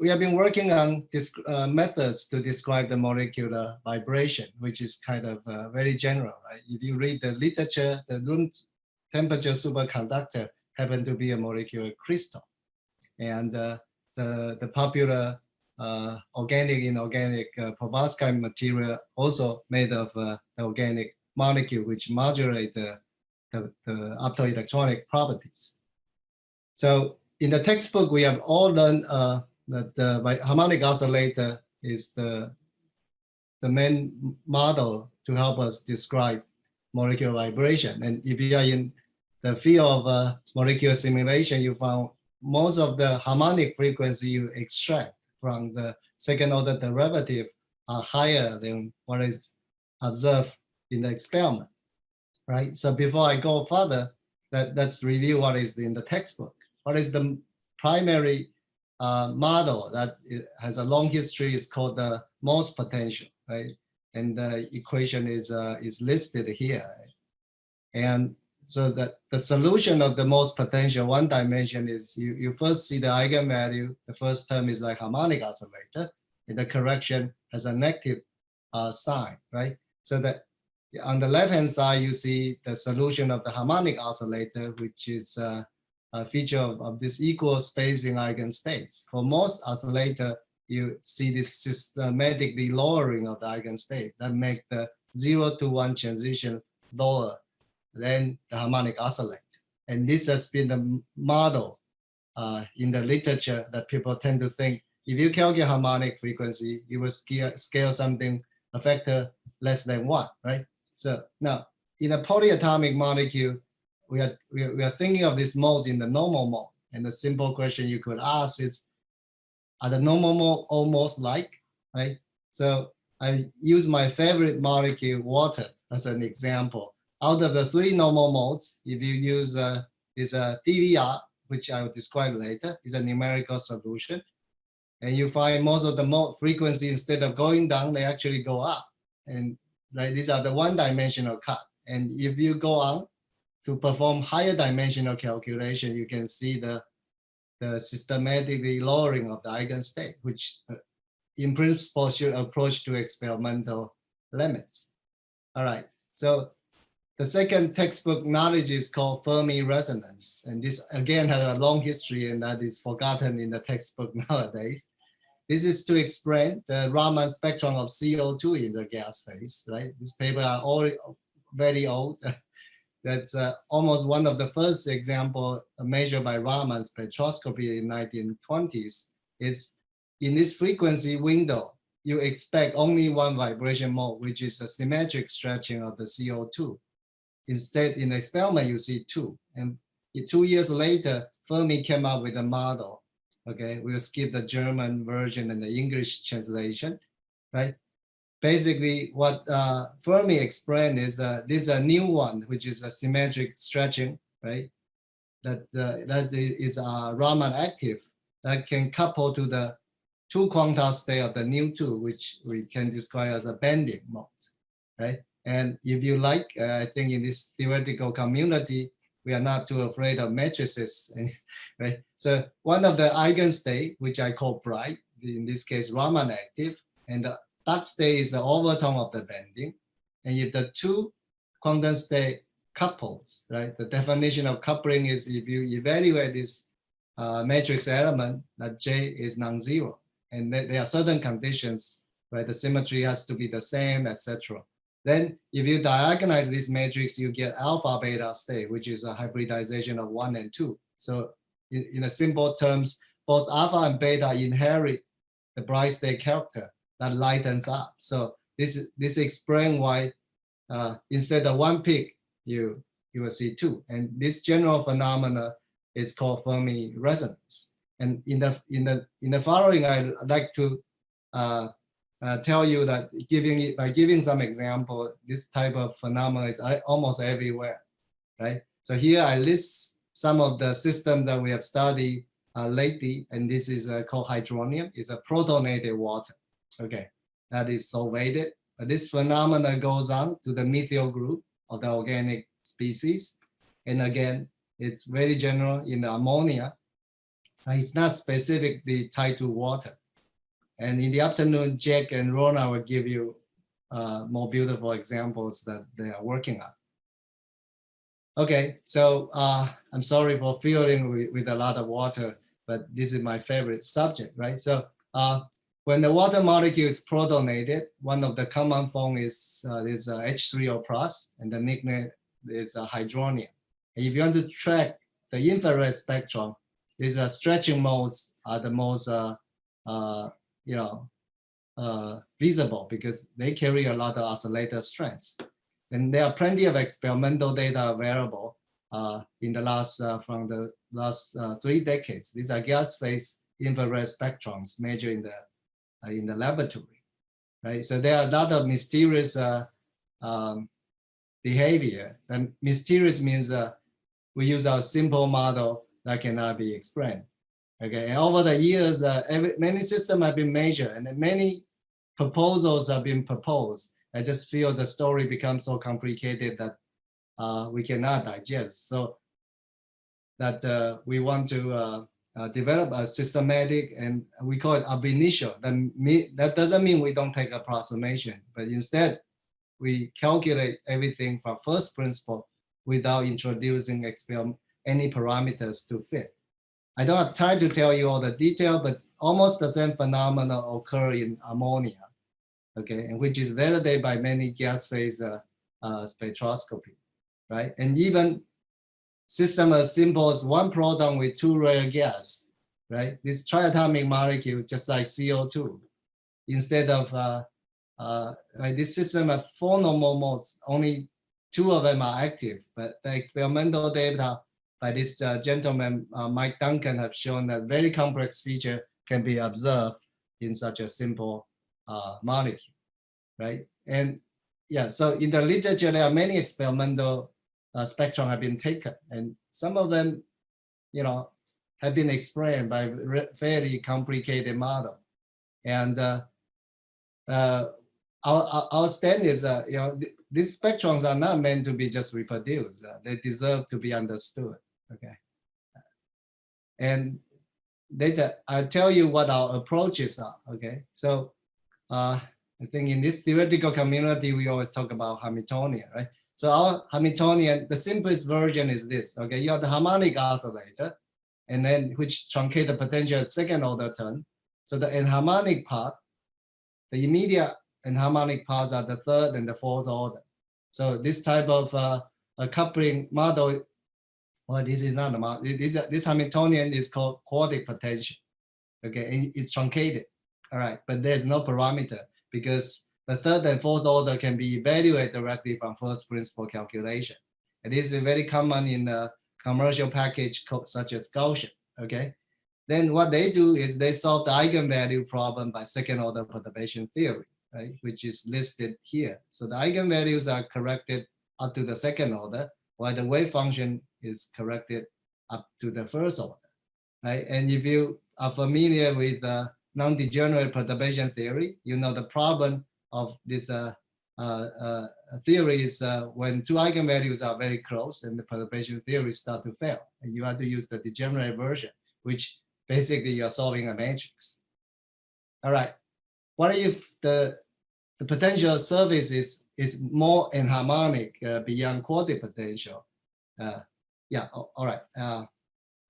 we have been working on this methods to describe the molecular vibration, which is kind of very general, right? If you read the literature, the room temperature superconductor happen to be a molecular crystal. And the popular organic, inorganic perovskite material also made of the organic molecule, which modulate the optoelectronic properties. So in the textbook, we have all learned that the harmonic oscillator is the main model to help us describe molecular vibration. And if you are in the field of molecular simulation, you found most of the harmonic frequency you extract from the second order derivative are higher than what is observed in the experiment, right? So before I go further, let's review what is in the textbook. What is the primary model that has a long history is called the Morse potential, right? And the equation is listed here. Right? And so that the solution of the Morse potential, one dimension is you first see the eigenvalue. The first term is like harmonic oscillator, and the correction has a negative sign, right? So that on the left-hand side, you see the solution of the harmonic oscillator, which is a feature of this equal spacing eigenstates. For most oscillator, you see this systematically lowering of the eigenstate that make the 0 to 1 transition lower than the harmonic oscillator. And this has been the model in the literature that people tend to think if you calculate harmonic frequency, you will scale something a factor less than 1, right? So now in a polyatomic molecule, we are thinking of these modes in the normal mode. And the simple question you could ask is, are the normal mode almost like, right? So I use my favorite molecule, water, as an example. Out of the 3 normal modes, if you use this DVR, which I will describe later, is a numerical solution. And you find most of the mode frequency, instead of going down, they actually go up. And right, these are the one-dimensional cut. And if you go on to perform higher dimensional calculation, you can see the systematically lowering of the eigenstate, which in principle should approach to experimental limits. All right, so the second textbook knowledge is called Fermi resonance. And this again has a long history and that is forgotten in the textbook nowadays. This is to explain the Raman spectrum of CO2 in the gas phase, right? These papers are all very old. That's almost one of the first example measured by Raman spectroscopy in 1920s. It's in this frequency window, you expect only one vibration mode, which is a symmetric stretching of the CO2. Instead, in the experiment, you see 2. And 2 years later, Fermi came up with a model. Okay, we'll skip the German version and the English translation, right? Basically, what Fermi explained is this is a new one, which is a symmetric stretching, right? That is Raman active that can couple to the 2 quantum state of the new 2, which we can describe as a bending mode, right? And if you like, I think in this theoretical community, we are not too afraid of matrices, right? So one of the eigenstate, which I call bright, in this case Raman active, and that state is the overtone of the bending. And if the 2 quantum state couples, right? The definition of coupling is if you evaluate this matrix element, that J is non-zero. And there are certain conditions where the symmetry has to be the same, etc. Then if you diagonalize this matrix, you get alpha beta state, which is a hybridization of 1 and 2. So in a simple terms, both alpha and beta inherit the bright state character that lightens up. So this explains why instead of 1 peak, you will see 2. And this general phenomena is called Fermi resonance. And in the following, I'd like to tell you that by giving some example, this type of phenomena is almost everywhere, right? So here I list some of the systems that we have studied lately, and this is called hydronium. It's a protonated water, okay? That is solvated. But this phenomena goes on to the methyl group of the organic species. And again, it's very general in the ammonia. It's not specifically tied to water. And in the afternoon, Jack and Rona will give you more beautiful examples that they are working on. Okay, so I'm sorry for filling with a lot of water, but this is my favorite subject, right? So when the water molecule is protonated, one of the common form is H3O plus, and the nickname is hydronium. And if you want to track the infrared spectrum, these stretching modes are the most visible because they carry a lot of oscillator strengths. And there are plenty of experimental data available in the last from the last 3 decades. These are gas phase infrared spectrums measured in the laboratory, right? So there are a lot of mysterious behavior. And mysterious means we use our simple model that cannot be explained. Okay, and over the years, many systems have been measured, and many proposals have been proposed. I just feel the story becomes so complicated that we cannot digest. So that we want to develop a systematic, and we call it ab initio. That doesn't mean we don't take approximation, but instead we calculate everything from first principle without introducing any parameters to fit. I don't have time to tell you all the detail, but almost the same phenomena occur in ammonia, okay, and which is validated by many gas phase spectroscopy, right? And even system as simple as 1 proton with 2 rare gas, right? This triatomic molecule, just like CO2, instead of this system has 4 normal modes, only 2 of them are active, but the experimental data by this gentleman, Mike Duncan, have shown that very complex feature can be observed in such a simple molecule, right? And yeah, so in the literature, there are many experimental spectrum have been taken, and some of them, have been explained by fairly complicated model. And our standards are, these spectrums are not meant to be just reproduced. They deserve to be understood. Okay. And I'll tell you what our approaches are. Okay. So I think in this theoretical community, we always talk about Hamiltonian, right? So our Hamiltonian, the simplest version is this. Okay. You have the harmonic oscillator, and then which truncate the potential at second order term. So the enharmonic part, the immediate enharmonic parts are the third and the fourth order. So this type of a coupling model, well, this is not a model. This Hamiltonian is called quartic potential. Okay, and it's truncated. All right, but there's no parameter because the third and fourth order can be evaluated directly from first principle calculation. And this is very common in a commercial package such as Gaussian. Okay, then what they do is they solve the eigenvalue problem by second order perturbation theory, right, which is listed here. So the eigenvalues are corrected up to the second order, while the wave function is corrected up to the first order, right? And if you are familiar with the non-degenerate perturbation theory, you know the problem of this theory is when 2 eigenvalues are very close and the perturbation theory start to fail, and you have to use the degenerate version, which basically you're solving a matrix. All right, what if the potential surface is more enharmonic beyond quartic potential? Yeah, all right.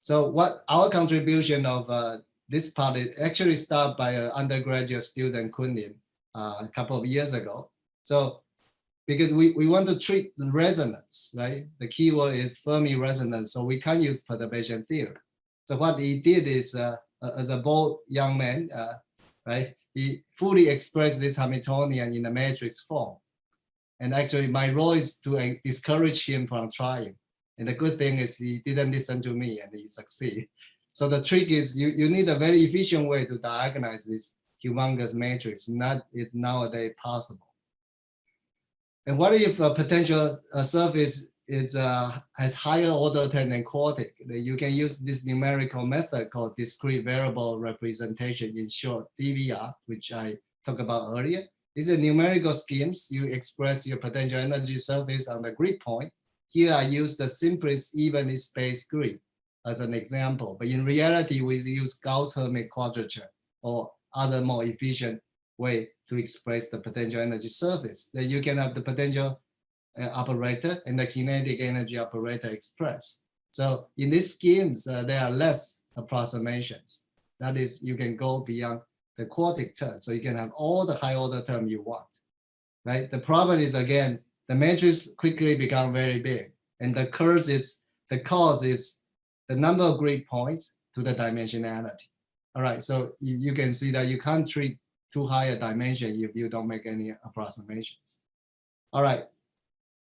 So what our contribution of this part is actually started by an undergraduate student, Kunlin, a couple of years ago. So because we want to treat resonance, right? The key word is Fermi resonance, so we can't use perturbation theory. So what he did is, as a bold young man, right, he fully expressed this Hamiltonian in a matrix form. And actually my role is to discourage him from trying. And the good thing is he didn't listen to me and he succeeded. So the trick is you need a very efficient way to diagonalize this humongous matrix. It's nowadays possible. And what if a potential surface has higher order than quartic? You can use this numerical method called discrete variable representation, in short, DVR, which I talked about earlier. These are numerical schemes. You express your potential energy surface on the grid point. Here I use the simplest evenly spaced grid as an example, but in reality, we use Gauss-Hermit quadrature or other more efficient way to express the potential energy surface. Then you can have the potential operator and the kinetic energy operator expressed. So in these schemes, there are less approximations. That is, you can go beyond the quartic term. So you can have all the high order term you want, right? The problem is, again, the matrix quickly become very big, and the cause is the number of grid points to the dimensionality. All right, so you can see that you can't treat too high a dimension if you don't make any approximations. All right,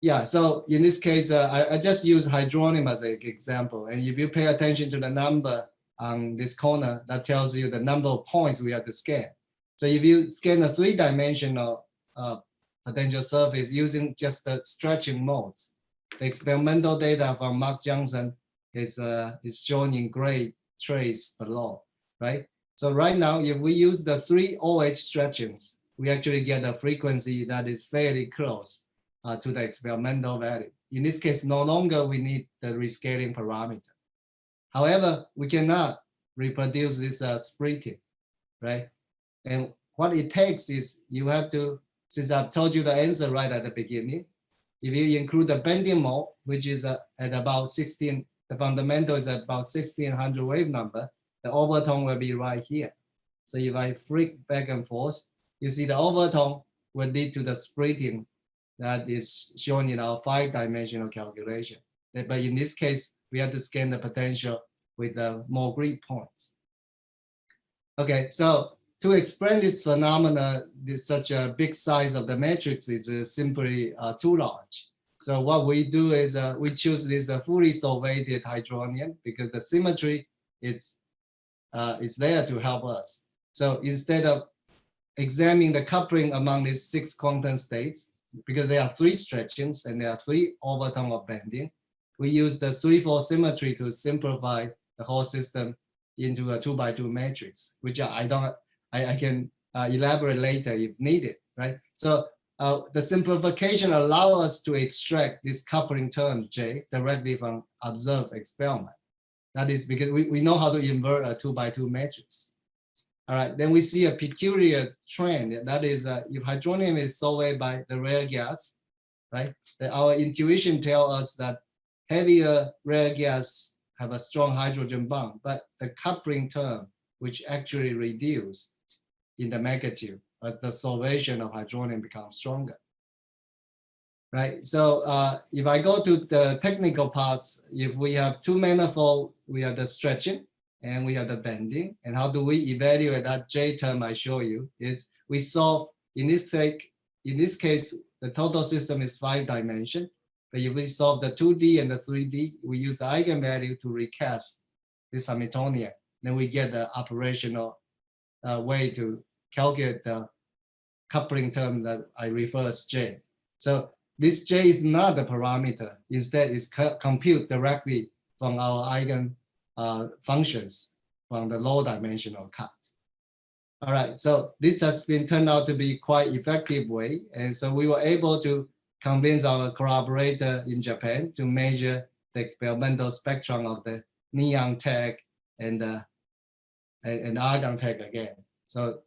yeah, so in this case, I just use hydronium as an example, and if you pay attention to the number on this corner, that tells you the number of points we have to scan. So if you scan a three-dimensional potential surface using just the stretching modes, the experimental data from Mark Johnson is shown in gray trace below, right? So right now, if we use the 3 OH stretchings, we actually get a frequency that is fairly close to the experimental value. In this case, no longer we need the rescaling parameter. However, we cannot reproduce this splitting, right? And what it takes is you have to, since I've told you the answer right at the beginning, if you include the bending mode, which is at about 16, the fundamental is at about 1600 wave number, the overtone will be right here. So if I flick back and forth, you see the overtone will lead to the splitting that is shown in our 5-dimensional calculation. But in this case, we have to scan the potential with more grid points. Okay, so to explain this phenomena, such a big size of the matrix is simply too large. So what we do is we choose this fully solvated hydronium because the symmetry is there to help us. So instead of examining the coupling among these 6 quantum states, because there are 3 stretchings and there are 3 overtone of bending, we use the 3-4 symmetry to simplify the whole system into a 2x2 matrix, which I can elaborate later if needed, right? So the simplification allows us to extract this coupling term J directly from observed experiment. That is because we know how to invert a 2x2 matrix. All right, then we see a peculiar trend. That is, if hydronium is solved by the rare gas, right? Our intuition tells us that heavier rare gas have a strong hydrogen bond, but the coupling term, which actually reduce in the magnitude as the solvation of hydronium becomes stronger. Right, so if I go to the technical parts, if we have 2 manifold, we have the stretching and we have the bending. And how do we evaluate that J term I show you? Is we solve, in this case, the total system is 5 dimension. But if we solve the 2D and the 3D, we use the eigenvalue to recast this Hamiltonian. Then we get the operational way to calculate the coupling term that I refer as J. So this J is not a parameter. Instead, it's compute directly from our eigen functions from the low dimensional cut. All right, so this has been turned out to be quite effective way. And so we were able to convince our collaborator in Japan to measure the experimental spectrum of the neon tag and argon tag again. So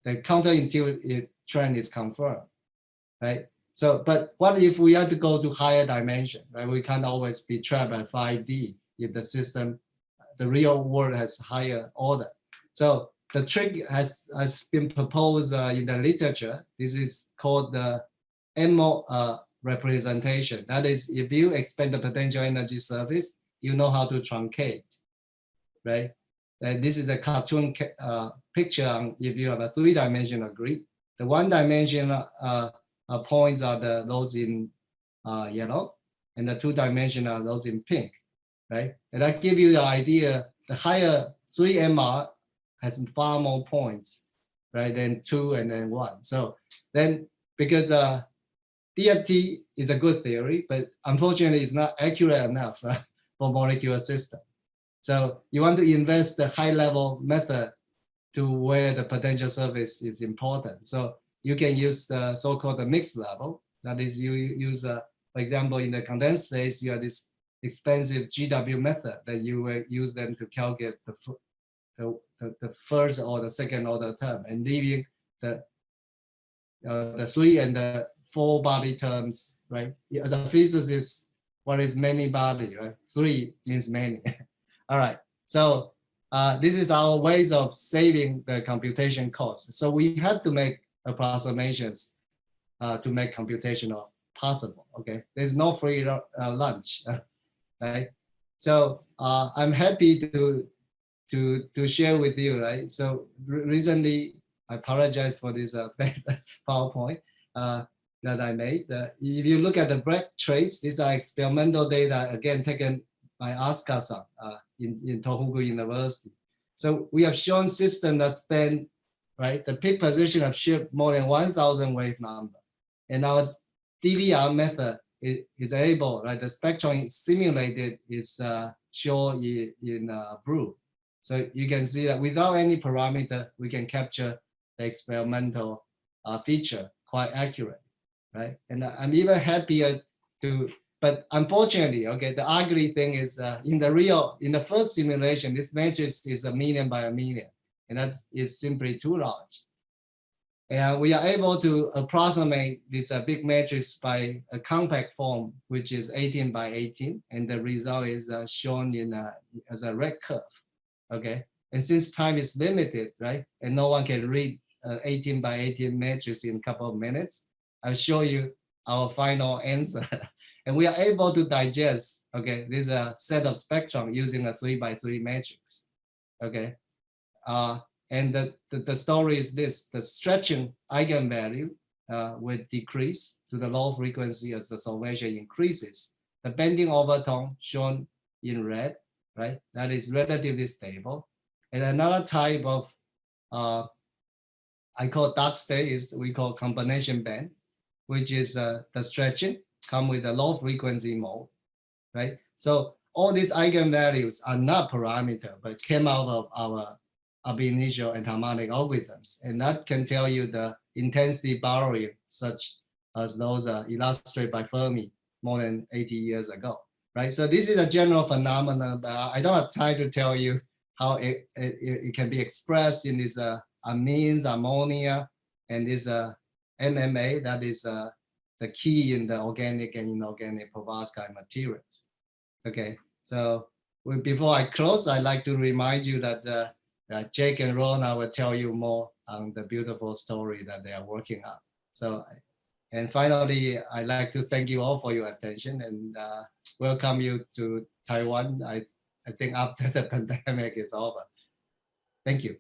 the counterintuitive trend is confirmed, right? So, but what if we had to go to higher dimension, right? We can't always be trapped at 5D if the system, the real world has higher order. So the trick has been proposed in the literature. This is called the MO representation. That is, if you expand the potential energy surface, you know how to truncate, right? And this is a cartoon picture on if you have a 3-dimensional grid. The 1-dimensional points are those in yellow, and the 2-dimensional are those in pink, right? And that gives you the idea, the higher 3MR has far more points, right, than 2 and then 1. So then, because DFT is a good theory, but unfortunately it's not accurate enough for molecular system. So you want to invest the high-level method to where the potential surface is important. So you can use the so-called mixed level. That is, you use, for example, in the condensed phase, you have this expensive GW method that you will use them to calculate the first or the second order term, and leaving the 3 and the 4 body terms, right? As a physicist, what is many body, right? 3 means many. All right, so this is our ways of saving the computation cost. So we had to make approximations to make computational possible, okay? There's no free lunch, right? So I'm happy to share with you, right? So recently, I apologize for this PowerPoint that I made. If you look at the break trace, these are experimental data, again, taken by Asuka-san in Tohoku University. So we have shown system that span, right? The peak position have shipped more than 1,000 wave number. And our DVR method is able, right? The spectrum simulated is shown in blue. So you can see that without any parameter, we can capture the experimental feature quite accurate, right? And I'm even happier but unfortunately, okay, the ugly thing is in the first simulation, this matrix is a million by a million, and that is simply too large. And we are able to approximate this big matrix by a compact form, which is 18 by 18, and the result is shown as a red curve. Okay, and since time is limited, right, and no one can read 18 by 18 matrix in a couple of minutes, I'll show you our final answer. And we are able to digest, okay, this set of spectrum using a 3 by 3 matrix. Okay, and the story is this: the stretching eigenvalue will decrease to the low frequency as the solvation increases. The bending overtone shown in red, right? That is relatively stable. And another type of, I call dark state, is we call combination band, which is the stretching come with a low frequency mode, right? So all these eigenvalues are not parameter, but came out of our ab initio and harmonic algorithms. And that can tell you the intensity borrowing, such as those illustrated by Fermi more than 80 years ago. Right, so this is a general phenomenon, but I don't have time to tell you how it can be expressed in this amines, ammonia, and this MMA, that is the key in the organic and inorganic perovskite materials. Okay, so before I close, I'd like to remind you that Jake and Rona will tell you more on the beautiful story that they are working on. So, and finally, I'd like to thank you all for your attention and welcome you to Taiwan. I think after the pandemic is over. Thank you.